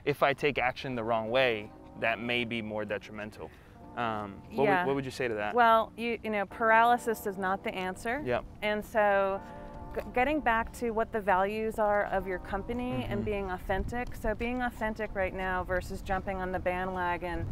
if I take action the wrong way, that may be more detrimental. What would you say to that? Well, you know, paralysis is not the answer. Yep. And so getting back to what the values are of your company and being authentic. So being authentic right now versus jumping on the bandwagon.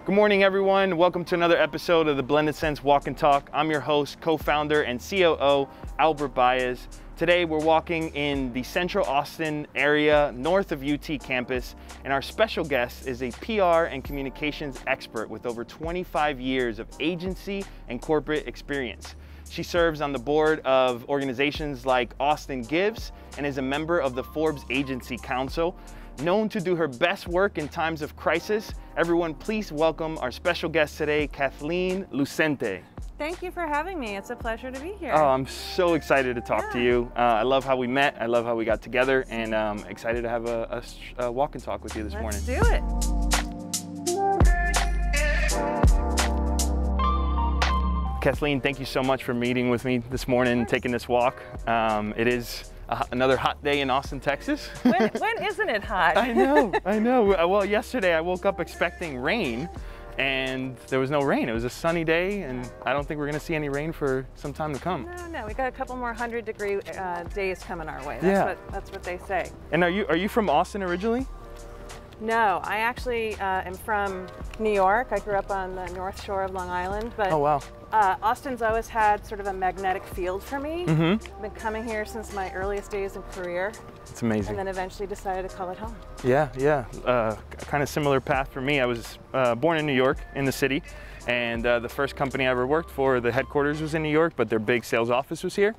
Good morning, everyone. Welcome to another episode of the Blended Sense Walk and Talk. I'm your host, co-founder and COO, Albert Baez. Today, we're walking in the Central Austin area, north of UT campus, and our special guest is a PR and communications expert with over 25 years of agency and corporate experience. She serves on the board of organizations like Austin Gives and is a member of the Forbes Agency Council. Known to do her best work in times of crisis, everyone please welcome our special guest today, Kathleen Lucente. Thank you for having me. It's a pleasure to be here. Oh, I'm so excited to talk to you. I love how we met. I love how we got together, and I'm excited to have a walk and talk with you this morning. Let's do it. Kathleen, thank you so much for meeting with me this morning and taking this walk. It is another hot day in Austin, Texas. When isn't it hot? I know. Well, yesterday I woke up expecting rain and there was no rain. It was a sunny day and I don't think we're gonna see any rain for some time to come. No, we got a couple more 100-degree days coming our way. That's what they say. And are you from Austin originally? No, I actually am from New York. I grew up on the North Shore of Long Island, but oh, wow. Austin's always had sort of a magnetic field for me. I've been coming here since my earliest days in career. It's amazing. And then eventually decided to call it home. Yeah. Kind of similar path for me. I was born in New York, in the city, and the first company I ever worked for, the headquarters was in New York, but their big sales office was here.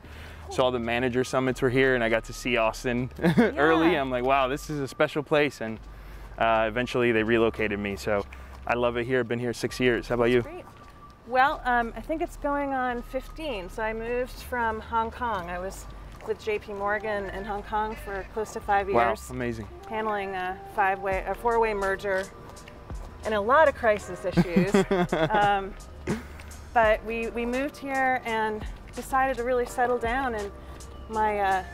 So all the manager summits were here, and I got to see Austin early. I'm like, wow, this is a special place. And eventually they relocated me, so I love it here. I've been here 6 years. How about you? Great. Well, I think it's going on 15. So I moved from Hong Kong. I was with JP Morgan in Hong Kong for close to 5 years. Wow, amazing. Handling a four-way merger and a lot of crisis issues. But we moved here and decided to really settle down, and my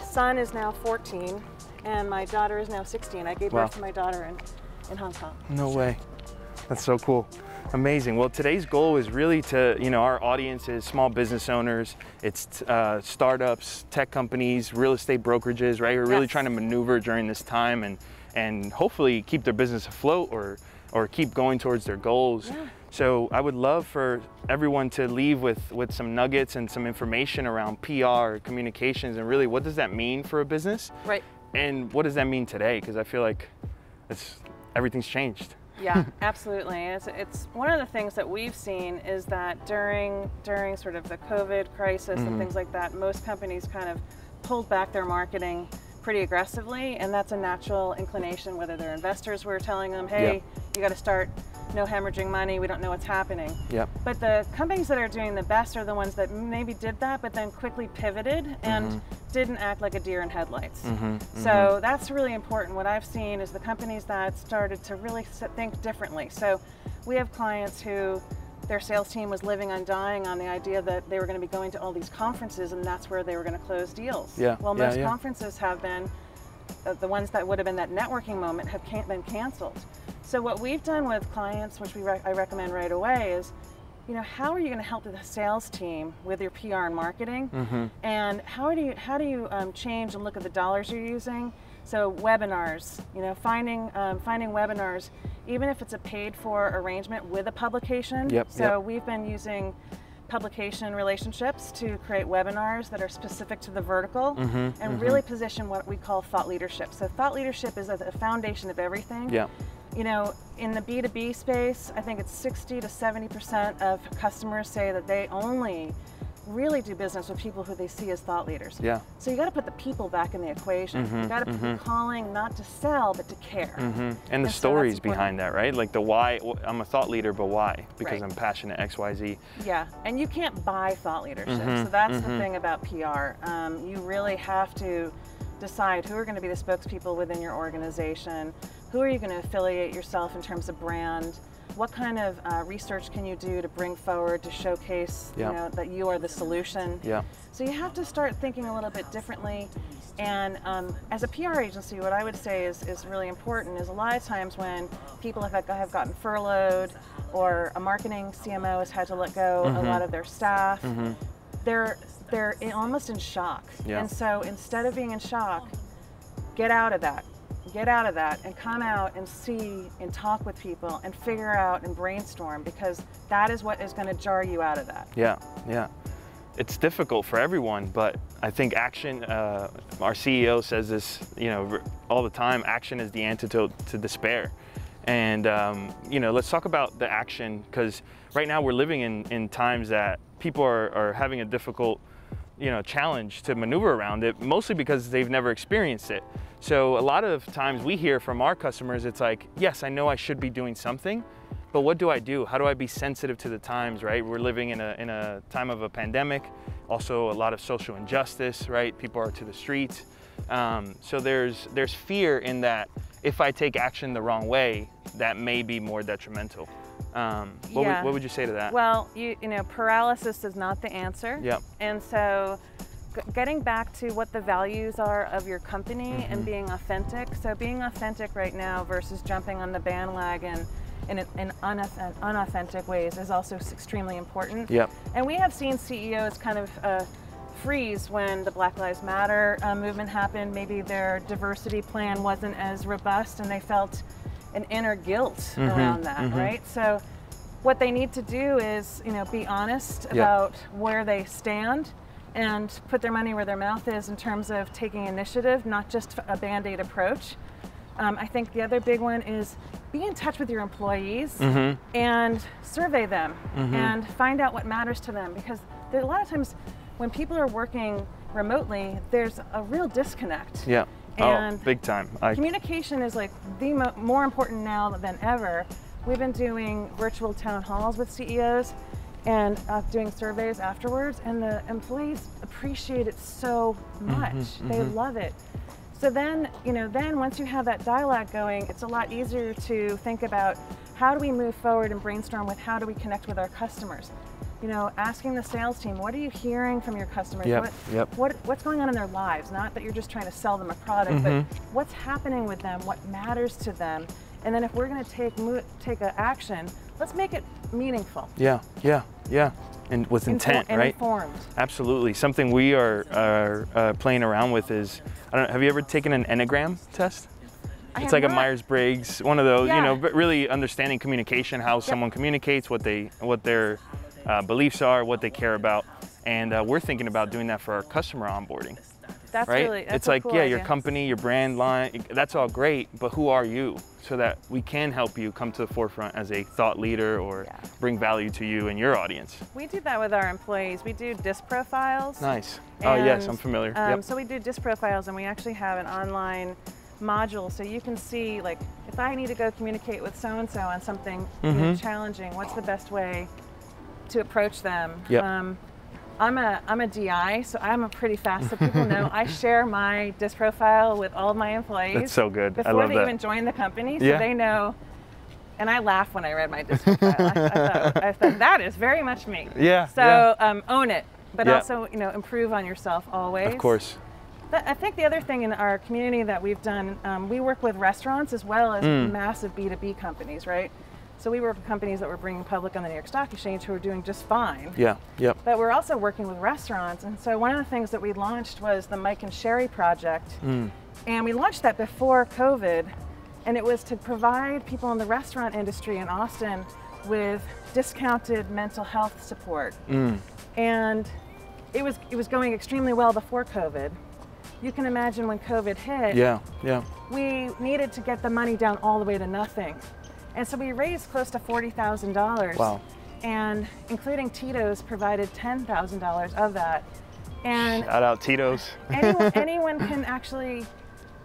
son is now 14 and my daughter is now 16. I gave birth to my daughter in Hong Kong. No way. That's so cool. Amazing. Well, today's goal is really to, our audience is small business owners, it's startups, tech companies, real estate brokerages, right? We're really trying to maneuver during this time and hopefully keep their business afloat or keep going towards their goals. Yeah. So I would love for everyone to leave with some nuggets and some information around PR, communications, and really what does that mean for a business? Right. And what does that mean today? Because I feel like everything's changed. Yeah, absolutely. It's one of the things that we've seen is that during sort of the COVID crisis and things like that, most companies kind of pulled back their marketing pretty aggressively, and that's a natural inclination, whether their investors were telling them, hey, you got to start no hemorrhaging money, we don't know what's happening. But the companies that are doing the best are the ones that maybe did that, but then quickly pivoted and didn't act like a deer in headlights. So that's really important. What I've seen is the companies that started to really think differently. So we have clients who their sales team was living and dying on the idea that they were going to be going to all these conferences and that's where they were going to close deals. Well, most conferences have been, the ones that would have been that networking moment have been canceled. So what we've done with clients, which I recommend right away, is, how are you going to help the sales team with your PR and marketing, and how do you change and look at the dollars you're using? So webinars, finding webinars, even if it's a paid-for arrangement with a publication. We've been using publication relationships to create webinars that are specific to the vertical and really position what we call thought leadership. So thought leadership is at the foundation of everything. In the B2B space, I think it's 60 to 70% of customers say that they only really do business with people who they see as thought leaders. So you got to put the people back in the equation. You got to be calling not to sell, but to care. And the stories behind that, right? Like the why. I'm a thought leader, but why? Because I'm passionate X, Y, Z. Yeah, and you can't buy thought leadership. So that's the thing about PR. You really have to decide who are going to be the spokespeople within your organization, Who are you going to affiliate yourself in terms of brand? What kind of research can you do to bring forward, to showcase you know, that you are the solution? So you have to start thinking a little bit differently. And as a PR agency, what I would say is really important is a lot of times when people have gotten furloughed, or a marketing CMO has had to let go a lot of their staff, they're almost in shock. And so instead of being in shock, get out of that. Get out of that and come out and see and talk with people and figure out and brainstorm, because that is what is going to jar you out of that. Yeah. It's difficult for everyone, but I think action, our CEO says this, you know, all the time, action is the antidote to despair. And, you know, let's talk about the action, because right now we're living in times that people are having a difficult, you know, challenge to maneuver around it, mostly because they've never experienced it. So a lot of times we hear from our customers, it's like, yes, I know I should be doing something, but what do I do? How do I be sensitive to the times, right? We're living in a time of a pandemic, also a lot of social injustice, right? People are to the streets. So there's fear in that if I take action the wrong way, that may be more detrimental. What would you say to that? Well, you know, paralysis is not the answer. And so getting back to what the values are of your company and being authentic. So being authentic right now versus jumping on the bandwagon in unauthentic ways is also extremely important. And we have seen CEOs kind of freeze when the Black Lives Matter movement happened. Maybe their diversity plan wasn't as robust and they felt an inner guilt around that, right? So what they need to do is, you know, be honest about where they stand and put their money where their mouth is in terms of taking initiative, not just a Band-Aid approach. I think the other big one is be in touch with your employees and survey them and find out what matters to them, because there are a lot of times when people are working remotely, there's a real disconnect. And big time. Communication is like the more important now than ever. We've been doing virtual town halls with CEOs and doing surveys afterwards, and the employees appreciate it so much. They love it. So then, you know, once you have that dialogue going, it's a lot easier to think about how do we move forward and brainstorm with how do we connect with our customers. You know, asking the sales team, what are you hearing from your customers? What's going on in their lives? Not that you're just trying to sell them a product, but what's happening with them, what matters to them. And then if we're going to take an action, let's make it meaningful. And with intent, right? Informed. Absolutely. Something we are playing around with is, I don't know, have you ever taken an Enneagram test? It's like a Myers-Briggs, one of those, you know, but really understanding communication, how someone communicates, what their beliefs are, what they care about. And we're thinking about doing that for our customer onboarding. That's right? Really, that's it's like, cool yeah, idea. Your company, your brand line, that's all great, but who are you? So that we can help you come to the forefront as a thought leader or bring value to you and your audience. We do that with our employees. We do DISC profiles. Nice. Oh yes, I'm familiar. So we do DISC profiles, and we actually have an online module, so you can see, like, if I need to go communicate with so-and-so on something you know, challenging, what's the best way to approach them? I'm a DI, so I'm a pretty fast, so people know I share my DISC profile with all of my employees. That's so good. Before I love they that. even join the company, so they know. And I laughed when I read my DISC profile. I thought that is very much me. So own it, but also, you know, improve on yourself always. Of course. I think the other thing in our community that we've done, we work with restaurants as well as massive B2B companies, right? So we work with companies that we're bringing public on the New York Stock Exchange who are doing just fine. But we're also working with restaurants. And so one of the things that we launched was the Mike and Sherry Project. And we launched that before COVID. And it was to provide people in the restaurant industry in Austin with discounted mental health support. And it was going extremely well before COVID. You can imagine when COVID hit, we needed to get the money down all the way to nothing. And so we raised close to $40,000. Wow. And including Tito's provided $10,000 of that. And shout out Tito's. anyone can actually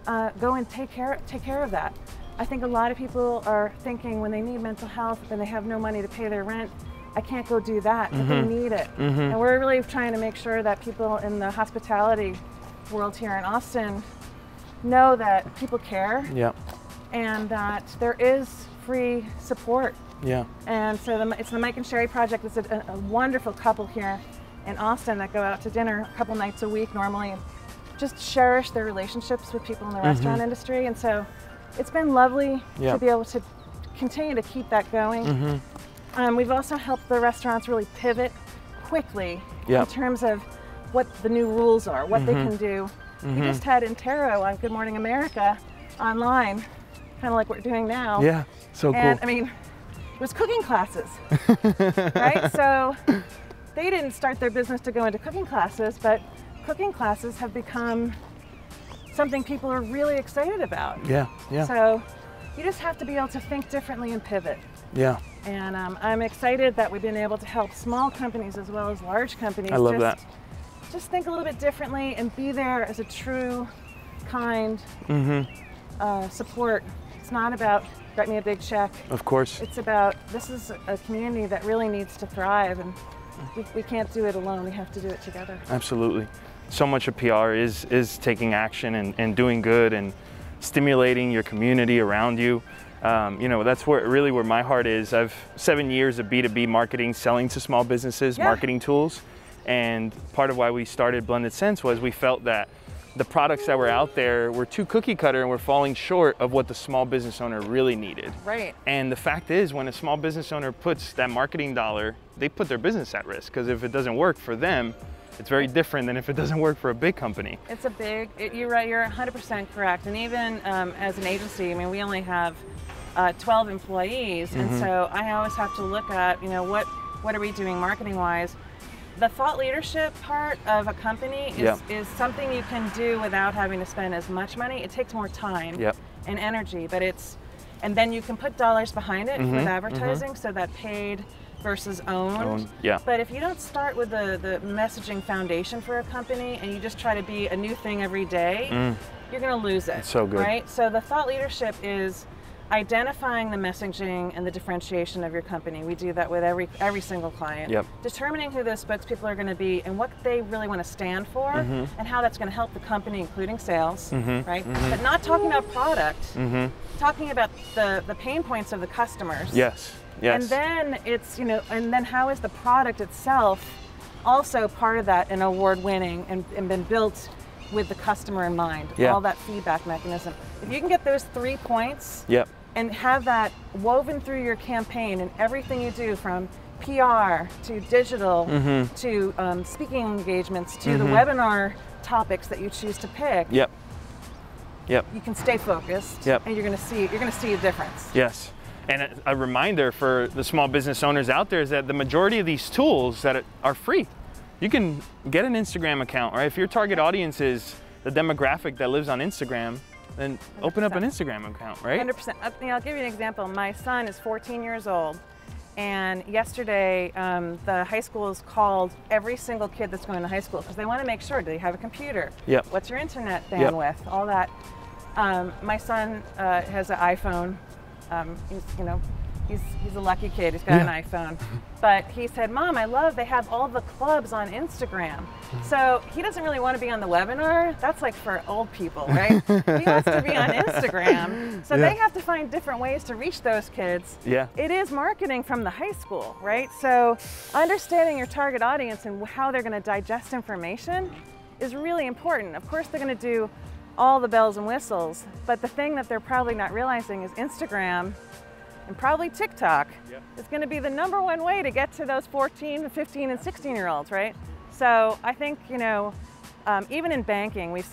go and take care of that. I think a lot of people are thinking when they need mental health and they have no money to pay their rent, I can't go do that, but they need it. And we're really trying to make sure that people in the hospitality world here in Austin know that people care. and that there is free support. Yeah. And so it's the Mike and Sherry Project. It's a wonderful couple here in Austin that go out to dinner a couple nights a week normally and just cherish their relationships with people in the restaurant industry. And so it's been lovely to be able to continue to keep that going. We've also helped the restaurants really pivot quickly in terms of what the new rules are, what they can do. We just had Intero on Good Morning America online, kind of like what we're doing now. Yeah, so cool. And I mean, it was cooking classes, right? So they didn't start their business to go into cooking classes, but cooking classes have become something people are really excited about. Yeah, yeah. So you just have to be able to think differently and pivot. Yeah. And I'm excited that we've been able to help small companies as well as large companies. I love that. Just think a little bit differently and be there as a true, kind support. It's not about write me a big check. Of course. It's about this is a community that really needs to thrive, and we can't do it alone. We have to do it together. Absolutely. So much of PR is taking action and doing good and stimulating your community around you. You know, that's where my heart is. I've 7 years of B2B marketing, selling to small businesses, marketing tools. And part of why we started Blended Sense was we felt that the products that were out there were too cookie cutter and were falling short of what the small business owner really needed. Right. And the fact is, when a small business owner puts that marketing dollar, they put their business at risk, because if it doesn't work for them, it's very different than if it doesn't work for a big company. It's you're right, you're 100% correct. And even as an agency, I mean, we only have 12 employees. And so I always have to look at, you know, what are we doing marketing wise? The thought leadership part of a company is something you can do without having to spend as much money. It takes more time and energy, but and then you can put dollars behind it with advertising, so that paid versus owned. But if you don't start with the messaging foundation for a company and you just try to be a new thing every day, you're going to lose it. It's so good. Right? So the thought leadership is identifying the messaging and the differentiation of your company. We do that with every single client. Determining who those spokespeople are going to be and what they really want to stand for, and how that's going to help the company, including sales, right? But not talking about product, talking about the pain points of the customers. Yes. Yes. And then it's, you know, and then how is the product itself also part of that and award-winning and been built with the customer in mind, all that feedback mechanism. If you can get those 3 points and have that woven through your campaign and everything you do, from PR to digital to speaking engagements to the webinar topics that you choose to pick, you can stay focused and you're going to see a difference. Yes. And a reminder for the small business owners out there is that the majority of these tools that are free. You can get an Instagram account, right? If your target audience is the demographic that lives on Instagram, then 100%. Open up an Instagram account, right? 100%. I'll give you an example. My son is 14 years old, and yesterday the high school has called every single kid that's going to high school because they want to make sure, do they have a computer? What's your internet bandwidth? All that. My son has an iPhone. He's a lucky kid. He's got an iPhone. But he said, Mom, they have all the clubs on Instagram. So he doesn't really want to be on the webinar. That's like for old people, right? He wants to be on Instagram. So they have to find different ways to reach those kids. It is marketing from the high school, right? So understanding your target audience and how they're going to digest information is really important. Of course, they're going to do all the bells and whistles, but the thing that they're probably not realizing is Instagram and probably TikTok is going to be the #1 way to get to those 14, 15, and 16-year-olds, right? So I think, you know, even in banking, we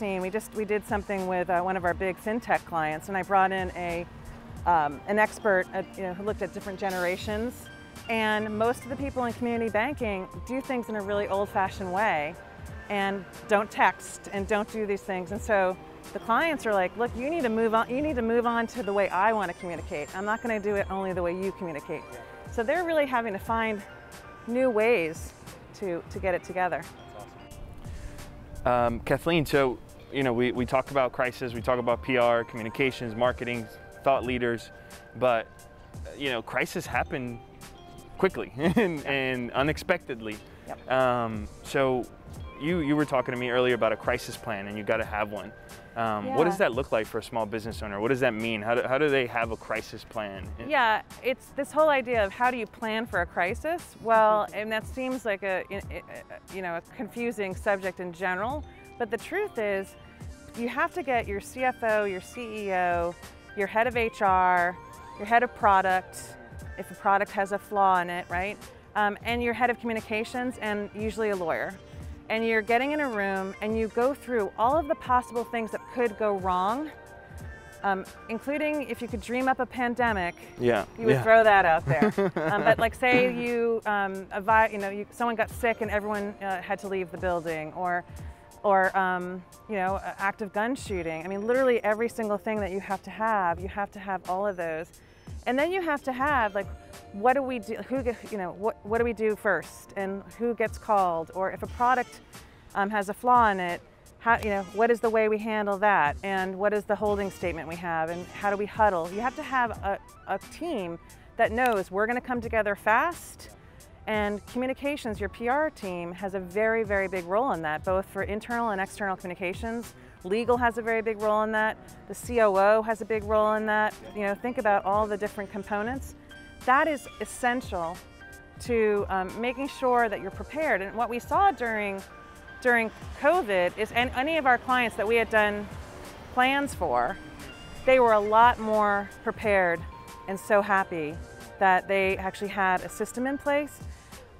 did something with one of our big fintech clients, and I brought in an expert who looked at different generations, and most of the people in community banking do things in a really old-fashioned way and don't text and don't do these things. And so the clients are like, look, you need to move on. You need to move on to the way I want to communicate. I'm not going to do it only the way you communicate. So they're really having to find new ways to get it together. That's awesome. Kathleen, so we talk about crisis, we talk about PR, communications, marketing, thought leaders, but crisis happen quickly and unexpectedly. So you were talking to me earlier about a crisis plan, and you got to have one. What does that look like for a small business owner? What does that mean? How do they have a crisis plan? Yeah, it's this whole idea of how do you plan for a crisis? Well, and that seems like a confusing subject in general, but the truth is you have to get your CFO, your CEO, your head of HR, your head of product, if a product has a flaw in it, right? And your head of communications, and usually a lawyer. And you're getting in a room and you go through all of the possible things that could go wrong, including if you could dream up a pandemic, you would throw that out there. But like say someone got sick and everyone had to leave the building, or active gun shooting. I mean, literally every single thing that you have to have all of those. And then you have to have, like, what do we do? What do we do first, and who gets called? Or if a product has a flaw in it, what is the way we handle that? And what is the holding statement we have? And how do we huddle? You have to have a team that knows we're going to come together fast. And communications, your PR team, has a very, very big role in that, both for internal and external communications. Legal has a very big role in that. The COO has a big role in that. Think about all the different components. That is essential to making sure that you're prepared. And what we saw during COVID is, and any of our clients that we had done plans for, they were a lot more prepared and so happy that they actually had a system in place.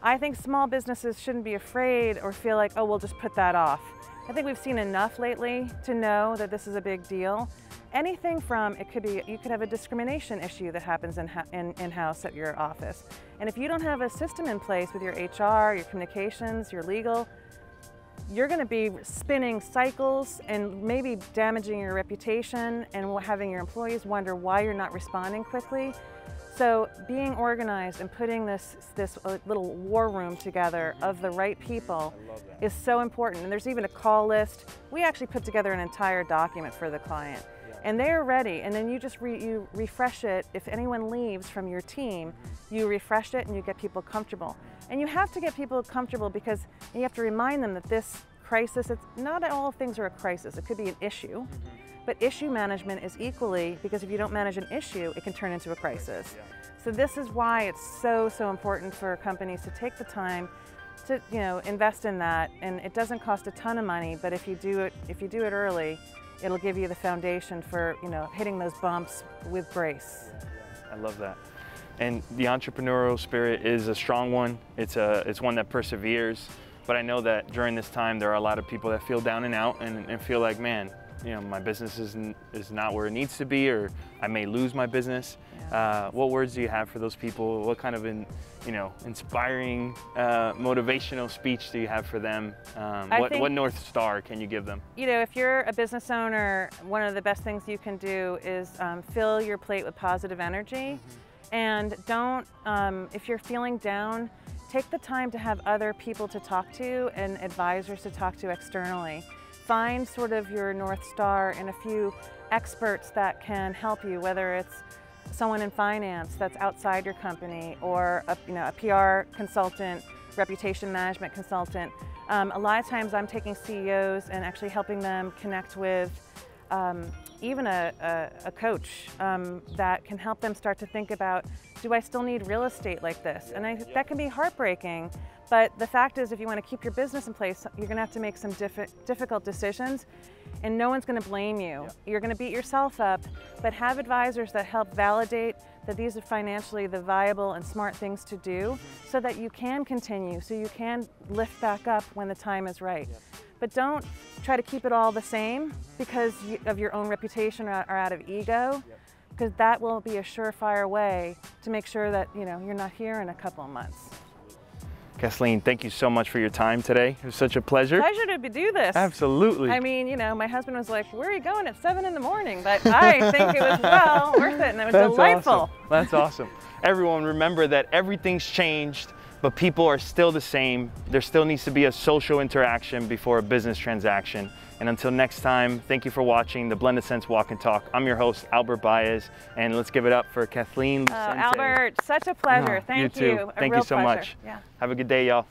I think small businesses shouldn't be afraid or feel like, oh, we'll just put that off. I think we've seen enough lately to know that this is a big deal. Anything from, you could have a discrimination issue that happens in-house at your office. And if you don't have a system in place with your HR, your communications, your legal, you're going to be spinning cycles and maybe damaging your reputation and having your employees wonder why you're not responding quickly. So being organized and putting this little war room together of the right people is so important. And there's even a call list. We actually put together an entire document for the client. And they're ready, and then you just you refresh it. If anyone leaves from your team, you refresh it and you get people comfortable. And you have to get people comfortable because you have to remind them that this crisis, not all things are a crisis. It could be an issue, but issue management is equally, because if you don't manage an issue, it can turn into a crisis. So this is why it's so important for companies to take the time to invest in that. And it doesn't cost a ton of money, but if you do it early, it'll give you the foundation for hitting those bumps with grace. I love that. And the entrepreneurial spirit is a strong one. It's one that perseveres. But I know that during this time there are a lot of people that feel down and out and feel like, man, my business is not where it needs to be, or I may lose my business. What words do you have for those people? What kind of inspiring, motivational speech do you have for them? What North Star can you give them? If you're a business owner, one of the best things you can do is fill your plate with positive energy. And don't, if you're feeling down, take the time to have other people to talk to and advisors to talk to externally. Find sort of your North Star and a few experts that can help you, whether it's someone in finance that's outside your company, or a PR consultant, reputation management consultant. A lot of times I'm taking CEOs and actually helping them connect with even a coach that can help them start to think about, do I still need real estate like this? And that can be heartbreaking, but the fact is, if you want to keep your business in place, you're going to have to make some difficult decisions, and no one's going to blame you. You're going to beat yourself up, but have advisors that help validate that these are financially the viable and smart things to do, so that you can continue, so you can lift back up when the time is right. But don't try to keep it all the same because of your own reputation or out of ego, because that will be a surefire way to make sure that you're not here in a couple of months. Kathleen, thank you so much for your time today. It was such a pleasure. Pleasure to do this. Absolutely. I mean, my husband was like, where are you going at 7 in the morning? But I think it was well worth it, and it was delightful. Awesome. That's awesome. Everyone, remember that everything's changed, but people are still the same. There still needs to be a social interaction before a business transaction. And until next time, thank you for watching the Blended Sense Walk and Talk. I'm your host, Albert Baez, and let's give it up for Kathleen Lucente. Albert, such a pleasure. Thank you. You too. Thank you so much. Yeah. Have a good day, y'all.